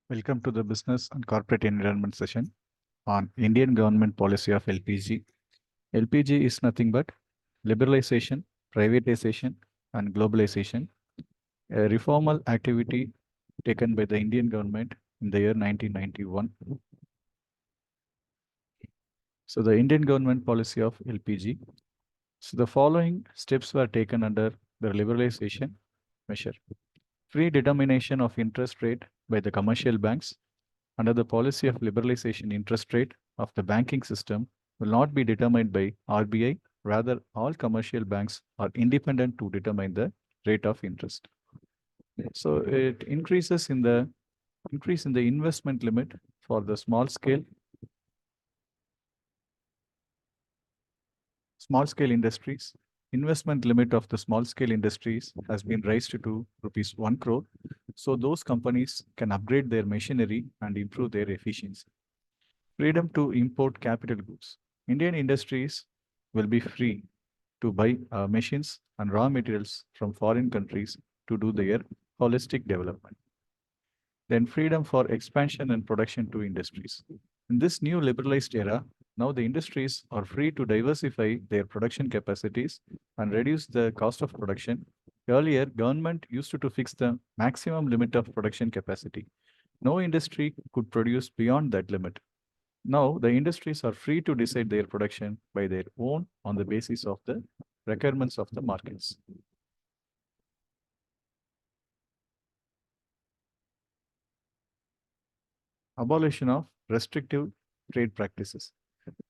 Welcome to the Business and Corporate Environment session on Indian government policy of LPG. LPG is nothing but liberalization, privatization, and globalization, a reformal activity taken by the Indian government in the year 1991. So the Indian government policy of LPG. So the following steps were taken under the liberalization measure. Free determination of interest rate by the commercial banks. Under the policy of liberalization, interest rate of the banking system will not be determined by RBI. Rather, all commercial banks are independent to determine the rate of interest. So it increase in the investment limit for the small scale industries. Investment limit of the small scale industries has been raised to rupees 1 crore. So those companies can upgrade their machinery and improve their efficiency. Freedom to import capital goods. Indian industries will be free to buy machines and raw materials from foreign countries to do their holistic development. Then freedom for expansion and production to industries. In this new liberalized era, now the industries are free to diversify their production capacities and reduce the cost of production. Earlier, government used to fix the maximum limit of production capacity. No industry could produce beyond that limit. Now, the industries are free to decide their production by their own on the basis of the requirements of the markets. Abolition of restrictive trade practices.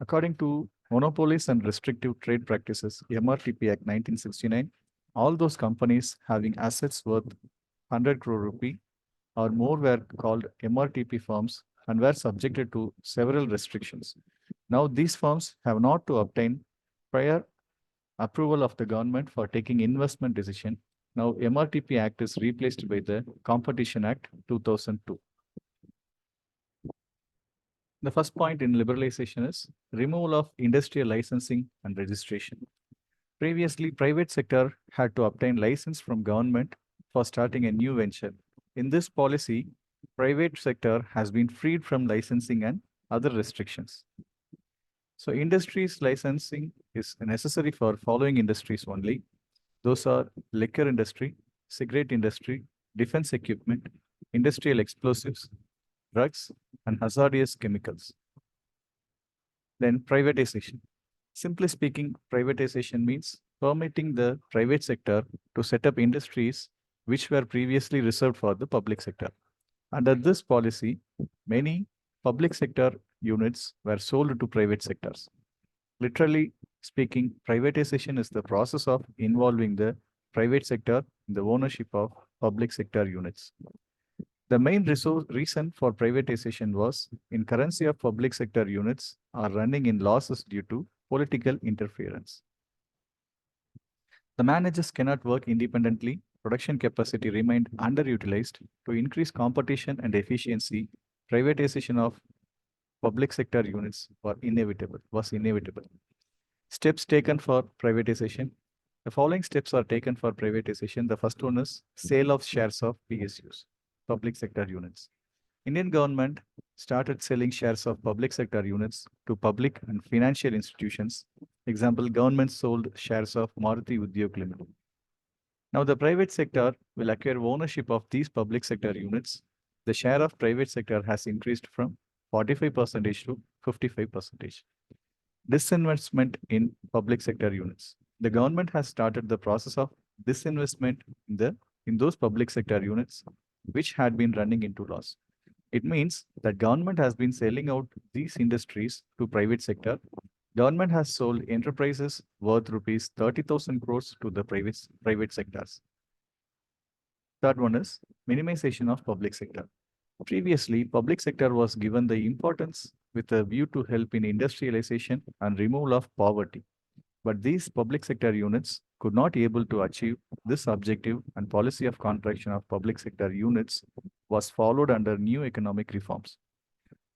According to Monopolies and Restrictive Trade Practices, MRTP Act 1969, all those companies having assets worth 100 crore rupee or more were called MRTP firms and were subjected to several restrictions. Now, these firms have not to obtain prior approval of the government for taking investment decision. Now, MRTP Act is replaced by the Competition Act 2002. The first point in liberalization is removal of industrial licensing and registration. Previously, private sector had to obtain license from government for starting a new venture. In this policy, private sector has been freed from licensing and other restrictions. So industries licensing is necessary for following industries only. Those are liquor industry, cigarette industry, defense equipment, industrial explosives, drugs, and hazardous chemicals. Then privatization. Simply speaking, privatization means permitting the private sector to set up industries which were previously reserved for the public sector. Under this policy, many public sector units were sold to private sectors. Literally speaking, privatization is the process of involving the private sector in the ownership of public sector units. The main reason for privatization was in currency of public sector units are running in losses due to political interference. The managers cannot work independently. Production capacity remained underutilized. To increase competition and efficiency, privatization of public sector units was inevitable. Steps taken for privatization. The following steps are taken for privatization. The first one is sale of shares of PSUs, public sector units. Indian government started selling shares of public sector units to public and financial institutions. Example, government sold shares of Maruti Udyog Limited. Now, the private sector will acquire ownership of these public sector units. The share of private sector has increased from 45% to 55%. Disinvestment in public sector units. The government has started the process of disinvestment in those public sector units which had been running into loss. It means that government has been selling out these industries to private sector. Government has sold enterprises worth rupees 30,000 crores to the private sectors. Third one is minimization of public sector. Previously, public sector was given the importance with a view to help in industrialization and removal of poverty. But these public sector units could not be able to achieve this objective, and policy of contraction of public sector units was followed under new economic reforms.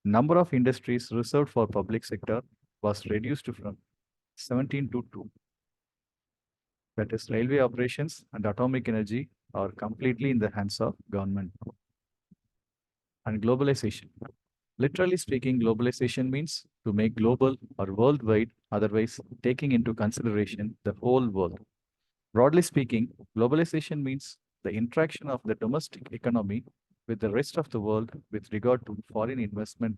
Number of industries reserved for public sector was reduced from 17 to 2. That is, railway operations and atomic energy are completely in the hands of government. and globalization. Literally speaking, globalization means to make global or worldwide, otherwise taking into consideration the whole world. Broadly speaking, globalization means the interaction of the domestic economy with the rest of the world with regard to foreign investment,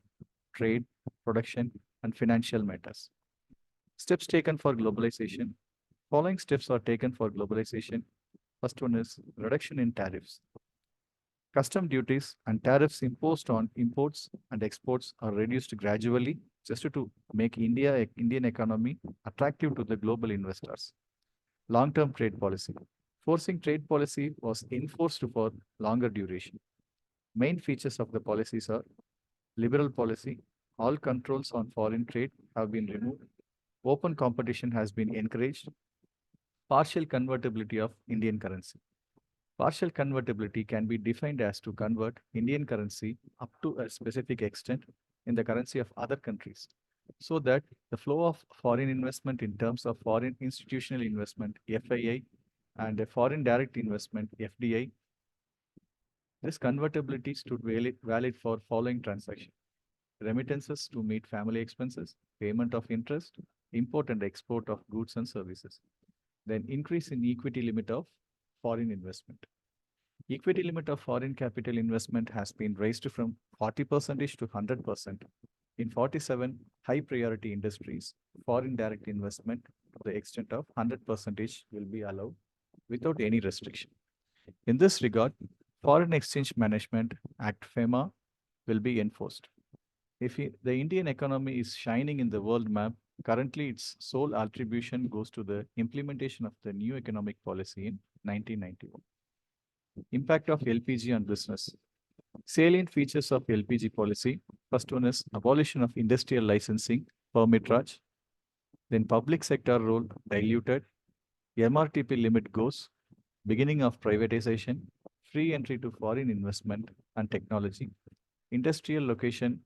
trade, production, and financial matters. Steps taken for globalization. Following steps are taken for globalization. First one is reduction in tariffs. Custom duties and tariffs imposed on imports and exports are reduced gradually just to make Indian economy attractive to the global investors. Long-term trade policy. Forcing trade policy was enforced for longer duration. Main features of the policies are liberal policy. All controls on foreign trade have been removed. Open competition has been encouraged. Partial convertibility of Indian currency. Partial convertibility can be defined as to convert Indian currency up to a specific extent in the currency of other countries, so that the flow of foreign investment in terms of foreign institutional investment FII and a foreign direct investment FDI. This convertibility stood valid for following transactions: remittances to meet family expenses, payment of interest, import and export of goods and services. Then increase in equity limit of foreign investment. Equity limit of foreign capital investment has been raised from 40% to 100%. In 47 high priority industries, foreign direct investment to the extent of 100% will be allowed without any restriction. In this regard, Foreign Exchange Management Act FEMA will be enforced. If the Indian economy is shining in the world map, currently its sole attribution goes to the implementation of the new economic policy in 1991. Impact of LPG on business. Salient features of LPG policy. First one is abolition of industrial licensing, permit Raj. Then public sector role diluted. MRTP limit goes. Beginning of privatization. Free entry to foreign investment and technology. Industrial location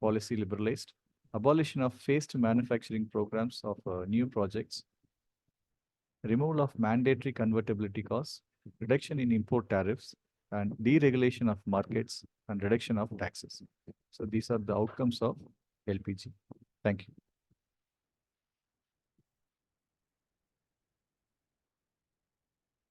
policy liberalized. Abolition of phased manufacturing programs of new projects. Removal of mandatory convertibility costs. Reduction in import tariffs, and deregulation of markets and reduction of taxes. So these are the outcomes of LPG. Thank you.